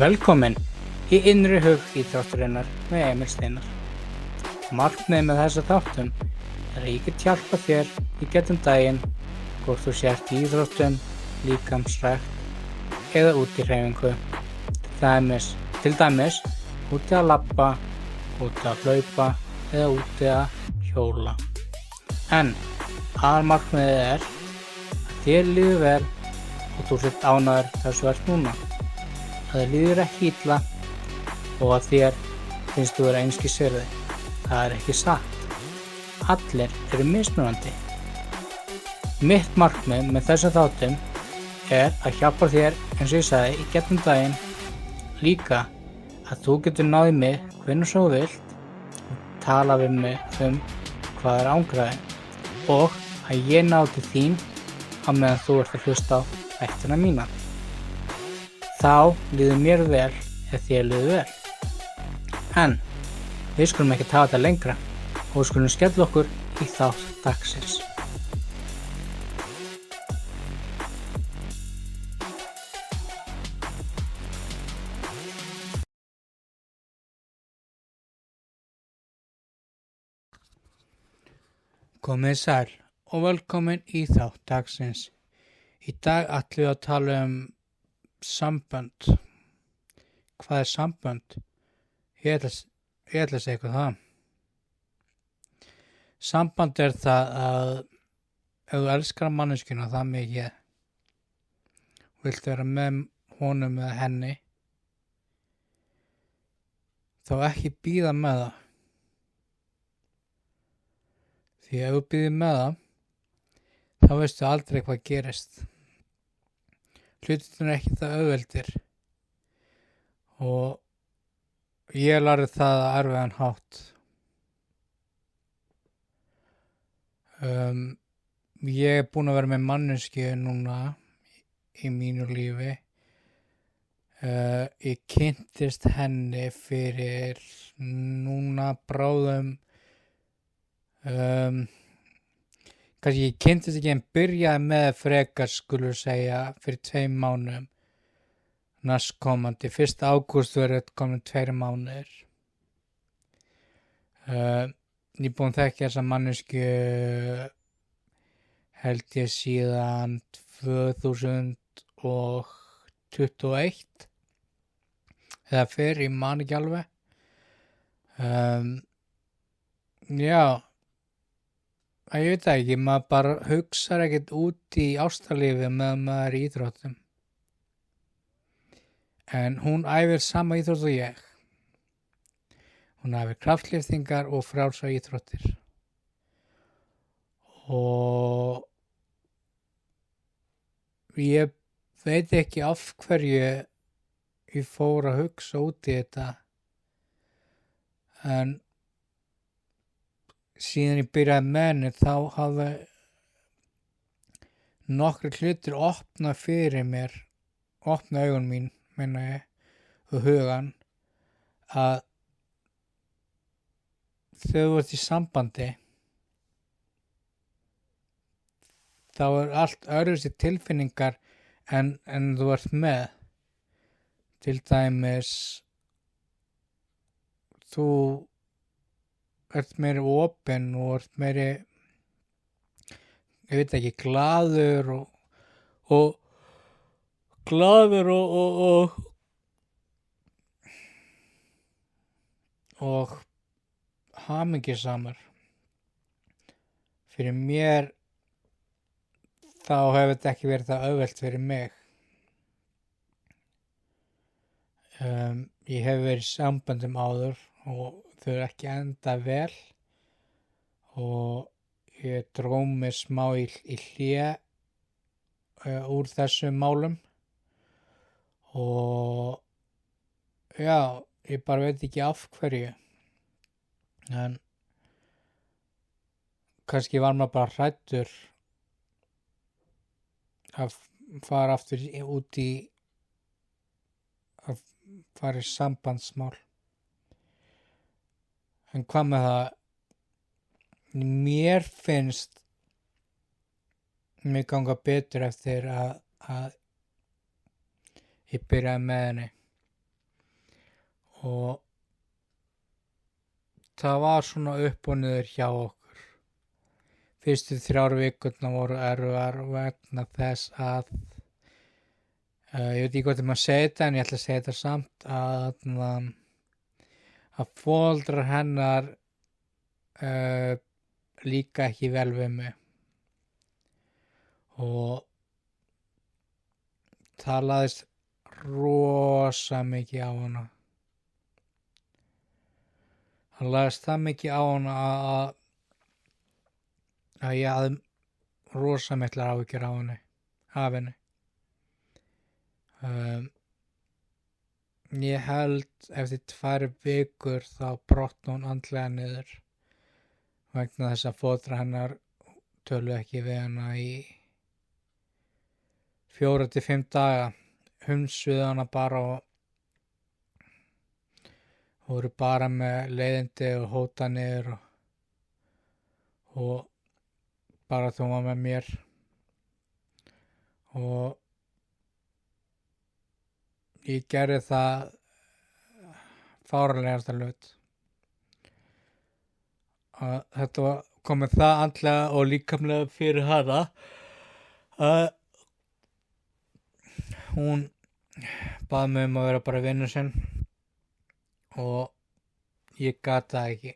Velkomin í innri hug íþróttarinnar með Emil Steinar. Markmiðið með þessa þáttum er að ég get hjálpa þér í gegnum daginn hvort þú sért í íþróttum, líkamsrækt eða út í hreyfingu. Til dæmis úti að labba, úti að hlaupa eða úti að hjóla. En aðalmarkmiðið er að þér líður vel og þú sért ánægður þar sem þú ert núna. Að þér líður ekki illa og að þér finnst þú vera einskis virði. Það er ekki satt. Allir eru mismunandi. Mitt markmið með þessum þáttum er að hjálpa þér, eins og ég sagði, í gegnum daginn. Líka að þú getur náð í mig hvenær sem þú vilt og tala við mig hvað er ángraði og að ég náði til þín á meðan þú ert að hlusta á þættina mína. Þá líður mér vel eða þér líður vel. En við skulum ekki tafa þetta lengra og við skulum skella okkur í þátt dagsins. Komið sæl og velkomin í þátt dagsins. Í dag ætlum við að tala sambönd. Hvað er sambönd? Ég ætla að segja eitthvað það. Samband er það að ef þú elskar manneskjuna það mikið vilt vera með honum eða henni þá ekki bíða með það. Því ef þú bíðir með það þá veistu aldrei hvað gerist. Hlutirnir er ekki það auðveldir og ég lærði það að erfiðan hátt. Ég er búinn að vera með manneskju núna í mínu lífi. Ég kynntist henni fyrir núna bráðum kannski ég kynntist ekki en byrjaði með frekar skulum segja fyrir 2 mánuðum næstkomandi. 1. ágúst verður komin 2 mánuðir. Ég er búinn að þekkja þessa manneskju held ég síðan 2021 eða fyrr, ég man ekki alveg. Já, ég veit það ekki, maður bara hugsar ekkert út í ástarlífi meðan maður er í íþróttum. En hún æfir sama íþrótt og ég. Hún æfir kraftlyftingar og frjálsar íþróttir. Og ég veit ekki af hverju ég fór að hugsa út í þetta. En síðan ég byrjaði með henni þá hafði nokkri hlutir opnað fyrir mér, opnað augun mín, meina ég, og hugan, að þegar þú ert í sambandi þá er allt öðruvísi tilfinningar en þú ert með. Til dæmis, þú ert meiri opinn og ert meiri, ég veit ekki, glaður og hamingjusamur. Fyrir mér þá hefur þetta ekki verið það auðvelt fyrir mig. Ég hef verið í samböndum áður og þau eru ekki enda vel og ég dró mig smá í hlé úr þessum málum og já, ég bara veit ekki af hverju. En kannski var maður bara hræddur að fara aftur út í að fara í sambandsmál. En hvað með það, mér finnst mér ganga betur eftir að ég byrjaði með henni. og það var svona upp og niður hjá okkur. Fyrstu 3 vikurnar voru erfiðar vegna þess að ég veit ekki hvað maður segja þetta en ég ætla að segja þetta samt að foreldrar hennar líka ekki vel við mig og það laðist rosa mikið á hana. Það laðist það mikið á hana að ég hafði rosa miklar áhyggjur af henni. Ég held eftir 2 vikur þá brotnaði hún andlega niður vegna þess að foreldrar hennar töluðu ekki við hana í 4 til 5 daga, hunsuðu hana bara og voru bara með leiðindi og hótanir og bara þú var með mér og ég gerði það fáránlegasta hlut. Þetta var komið það andlega og líkamlega fyrir hana að hún bað mig að vera bara vinur sinn og ég gat það ekki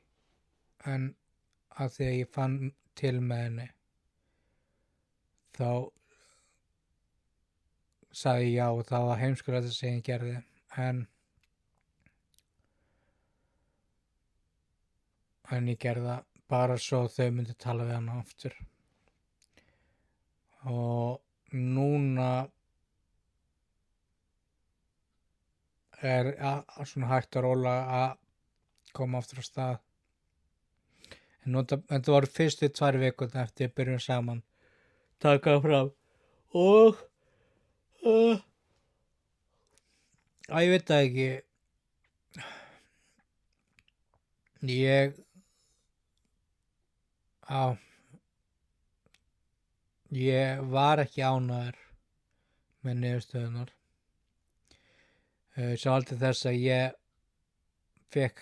en af því að ég fann til með henni þá sagði já og það var heimskulegt sem ég gerði en ég gerði það bara svo þau myndi tala við hana aftur og núna er svona hægt að róla að koma aftur á stað en þetta voru fyrstu 2 vikur eftir að byrjum saman taka fram og ég veit það ekki ég var ekki ánægður með niðurstöðunar svo aldrei þess að ég fekk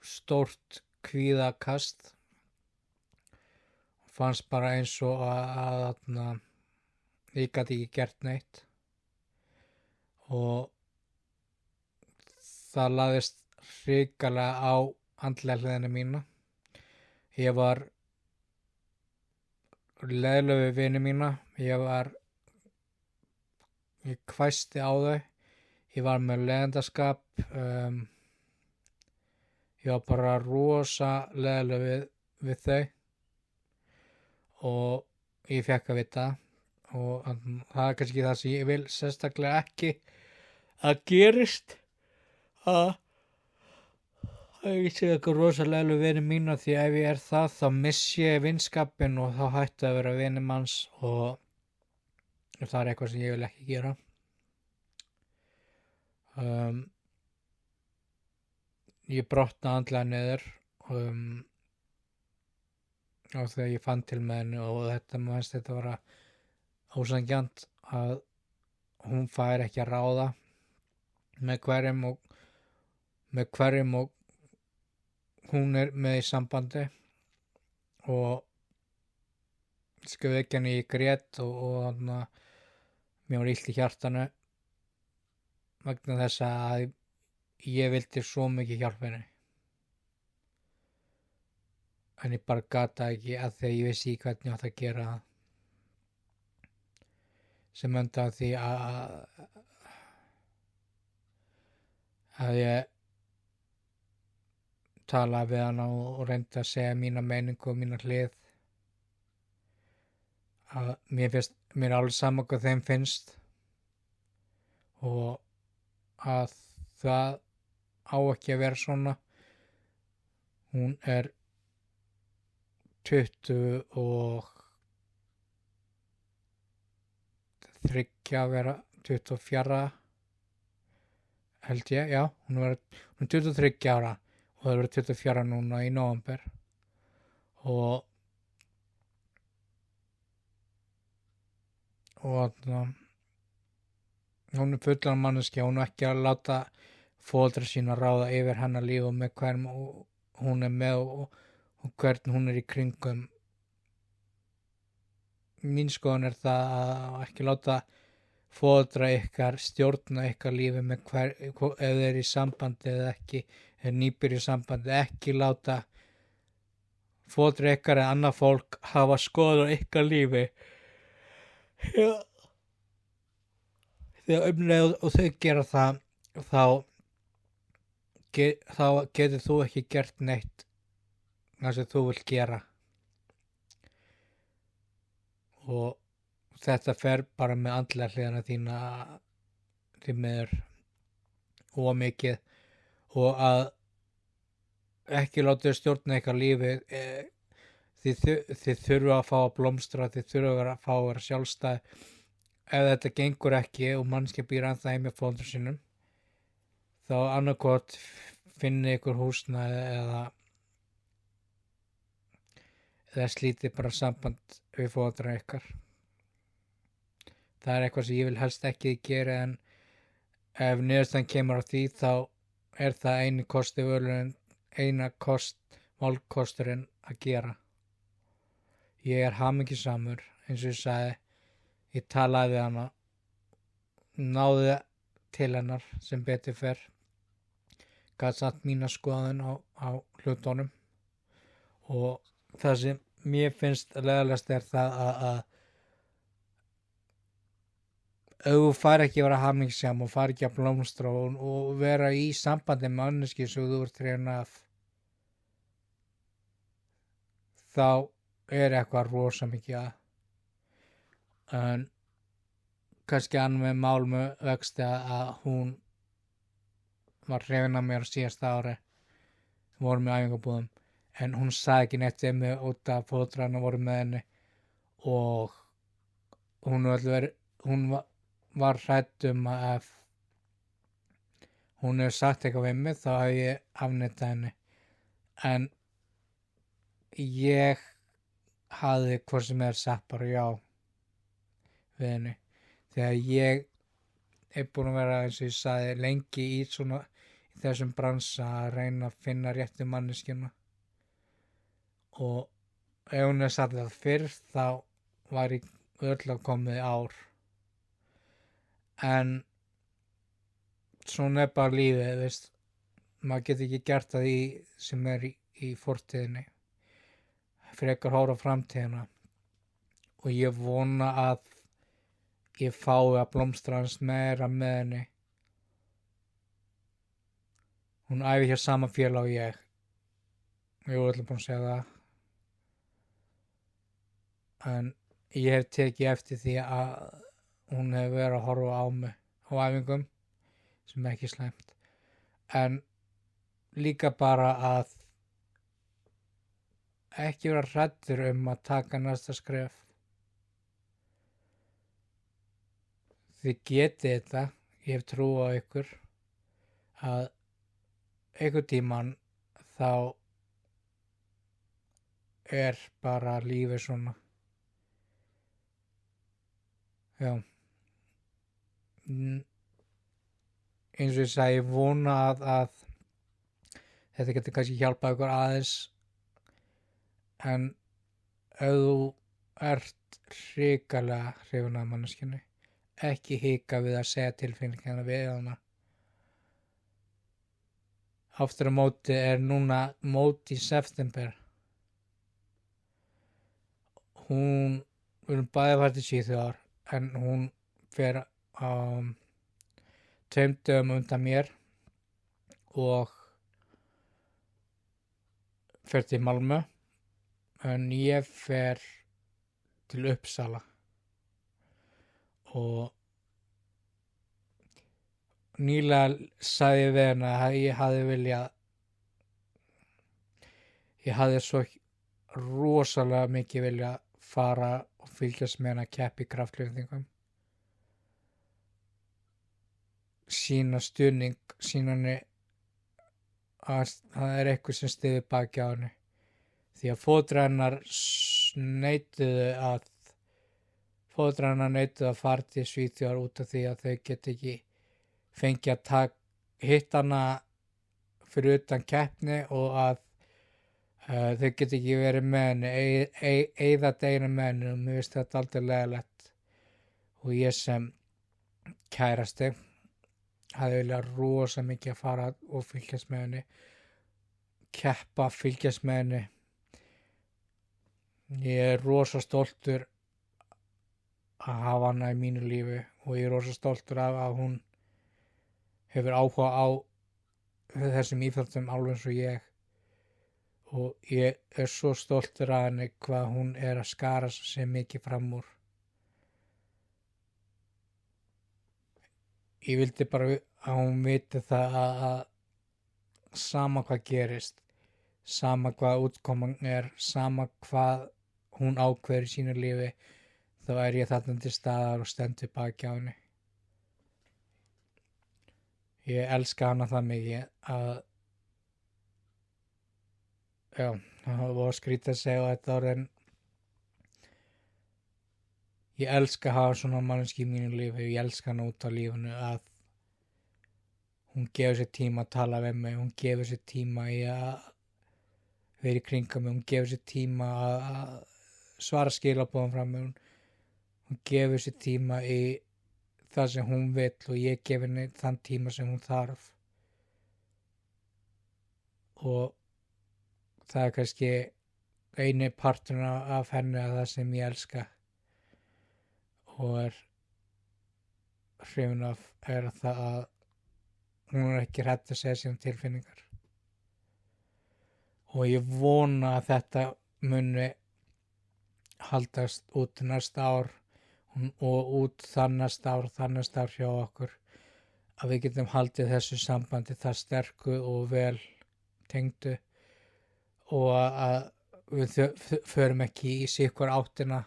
stórt kvíðakast fannst bara eins og að ég gat ekki gert neitt og það lagðist hrikalega á andlega hliðina mína. Ég var leiðileg við vini mína, ég hvæsti á þau, ég var með leiðindaskap, ég var bara rosa leiðileg við þau og ég fekk að vita og það er kannski það sem ég vil sérstaklega ekki að gerist að ég sé eitthvað rosalega vini mína því ef ég er það þá missi ég vinskapinn og þá hætti að vera vini manns og það er eitthvað sem ég vil ekki gera. Ég brotnaði andlega niður og þegar ég fann til með henni og þetta var ósanngjarnt að hún fær ekki að ráða með hverjum og hún er með í sambandi og sko ekki henni ég grét og mér var illt í hjartanu vegna þess að ég vildi svo mikið hjálpa henni en ég bara gata ekki að því ég vissi hvernig ég átt að gera það sem enda því að ég talaði við hana og reyndi að segja mína meiningu og mína hlið að mér er alveg sama hvað þeim finnst og að það á ekki að vera svona. Hún er 23 að vera 24 held ég, já, hún er 23 ára og það verður 24 núna í nóvember og hún er fullan manneskja, hún er ekki að láta foreldra sína ráða yfir hennar líf og með hverjum hún er með og hvernig hún er í kringum. Mín skoðun er það að ekki láta foreldra ykkar stjórna ykkar lífi með ef þið er í sambandi eða ekki, ef nýbyrju sambandi, ekki láta foreldra ykkar eða annað fólk hafa skoðun á ykkar lífi. Þegar leið og þau gera það, þá getur þú ekki gert neitt það sem þú vilt gera. Og þetta fer bara með andlega hliðina þína því miður og mikið, og að ekki láta þau stjórna ykkar lífi. Þið þurfa að fá að blómstra, þið þurfa að fá að vera sjálfstæð. Ef þetta gengur ekki og mannskja býr ennþá heim með foreldrum sínum, þá annarkot finni ykkur húsnæði eða slítið bara samband við foreldra ykkar. Það er eitthvað sem ég vil helst ekki gera, en ef niðurstaðan kemur á því, þá er það eina valkosturinn að gera. Ég er hamingjusamur, eins og ég sagði. Ég talaði við hana, náði til hennar sem betur fer, gat satt mína skoðun á hlutunum, og það sem mér finnst leiðilegast er það að ef þú fari ekki að vera hamingjusam og fari ekki að blómstra og vera í sambandi með manneski sem þú ert hrifinn af, þá er eitthvað rosa mikið að. En kannski hann með mál með vexti að hún var hrifin af mér á síðasta ári, vorum í æfingabúðum, en hún sagði ekki neitt við mig út af fóreldrar voru með henni, og hún var hrædd að ef hún hefur sagt eitthvað við mig þá hef ég afneitað henni. En ég hafði hvort sem er sagt bara já við henni, þegar ég er búin að vera, eins og ég sagði, lengi í þessum bransa að reyna að finna réttu manneskjuna, og ef hún er sagt það fyrr þá var ég öll að komið ár. En svona er bara lífið, veist, maður getur ekki gert það sem er í fortíðinni, frekar horfa á framtíðina, og ég vona að ég fái að blómstra hans meira með henni. Hún æfi hér sama félag og ég er öll búin að segja það, en ég hef tekið eftir því að hún hefur verið að horfa á mig á æfingum, sem er ekki slæmt, en líka bara að ekki vera hræddur að taka næsta skref. Þið getið þetta, ég hef trú á ykkur, að einhvern tímann þá er bara lífið svona. Já. Eins og ég sagði, ég vona að þetta getur kannski hjálpað ykkur aðeins, en ef þú ert hrikalega hrifin af manneskjunni, ekki hika við að segja tilfinninguna við hana. Aftur á móti er núna mót í september. Hún við bæði fara til Svíþjóðar, en hún fer á 2 dögum undan mér og fer til Malmö, en ég fer til Uppsala. Og nýlega sagði ég við hana að ég hafði svo rosalega mikið vilja fara og fylgjast með hana keppa í kraftlyftingum, sýna stuðning, sýna henni að það er eitthvað sem styður baki á henni, því að foreldrar hennar neituðu að fara til Svíþjóðar út af því að þau get ekki fengið að hitt hana fyrir utan keppni og að þau get ekki verið með henni, eyða deginu með henni og mér finnst þetta aldrei leiðilegt og ég sem kærasti hafði viljað rosa mikið að fara og fylgjast með henni, keppa, fylgjast með henni. Ég rosa stoltur að hafa hana í mínu lífi og ég rosa stoltur af að hún hefur áhuga á þessum íþróttum alveg eins og ég. Og ég svo stoltur af henni hvað hún að skara sig mikið fram úr. Ég vildi bara að hún viti það að sama hvað gerist, sama hvað útkoman sama hvað hún ákveður í sínu lífi, þá ég þarna til staðar og stend við baki á henni. Ég elska hana það mikið að það var skrítið að segja þetta orð en ég elska að hafa svona manneskju í mínu lífi, ég elska hana út á lífinu að hún gefur sér tíma að tala við mig, hún gefur sér tíma í að vera í kringum mig, hún gefur sér tíma að svara skilaboðum frá mig, hún gefur sér tíma í það sem hún vill og ég gef henni þann tíma sem hún þarf og það kannski eini parturinn af henni að það sem ég elska og hrifinn af það að hún ekki hrædd að segja síðan tilfinningar og ég vona að þetta muni haldast út næsta ár og út þann næsta ár hjá okkur að við getum haldið þessu sambandi það sterku og vel tengdu og að við förum ekki í sikkur áttina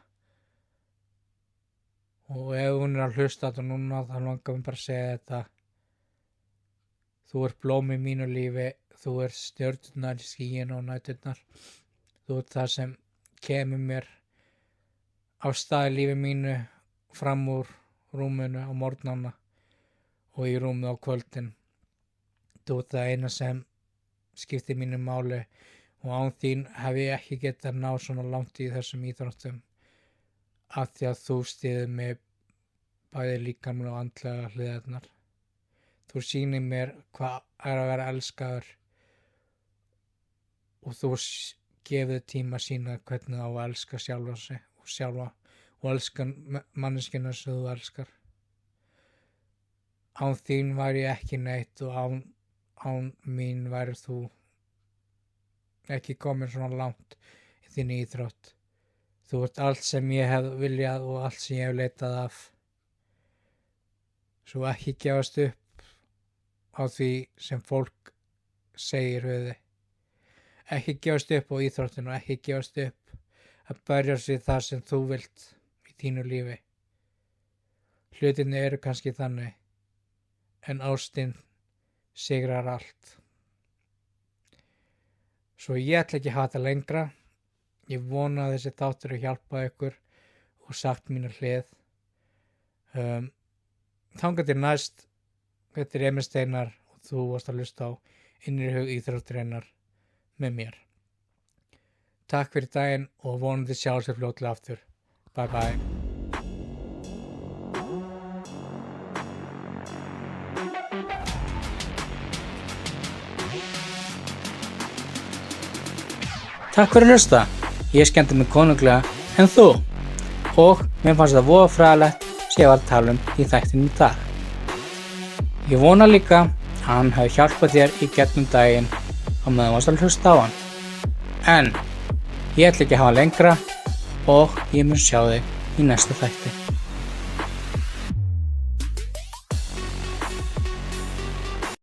og ef hún að hlusta þetta núna þá langar við bara að segja þetta þú blóm í mínu lífi, þú stjörnurnar í skýinu og næturnar þú það sem kemur mér á stað í lífi mínu fram úr rúminu á morgnana og í rúminu á kvöldin þú það eina sem skiptir mínu máli og án þín hef ég ekki getað náð svona langt í þessum íþróttum af því að þú styður mig bæði líkamlega og andlega hliðarnar. Þú sýnir mér hvað að vera elskaður og þú gefur tíma að sýna hvernig á að elska sjálfa sig og sjálfa og elska manneskjuna sem þú elskar. Án þín væri ég ekki neitt og án mín væri þú ekki komin svona langt í þinni íþrótt. Þú allt sem ég hef viljað og allt sem ég hef leitað af. Svo ekki gefast upp á því sem fólk segir við þig. Ekki gefast upp á íþróttinu og ekki gefast upp að berjast við það sem þú vilt í þínu lífi. Hlutinni eru kannski þannig en ástin sigrar allt. Svo ég ætla ekki að hafa þetta lengra. Ég vona að þessi þáttur hjálpa ykkur og sagt mínu hlið. Þangað til næst, þetta Emil Steinar og þú varst að hlusta á Innri hug íþróttarinnar með mér. Takk fyrir daginn og vonandi sjá sér fljótlega aftur. Bye bye. Takk fyrir að hlusta. Ég skemmti mig konunglega en þú og mér fannst það voða fræðilegt sem ég var að tala í þættinum í dag. Ég vona líka að hann hafi hjálpað þér í gegnum daginn á meðan varst að hlusta á hann. En ég ætla ekki að hafa lengra og ég mun sjá þig í næsta þætti.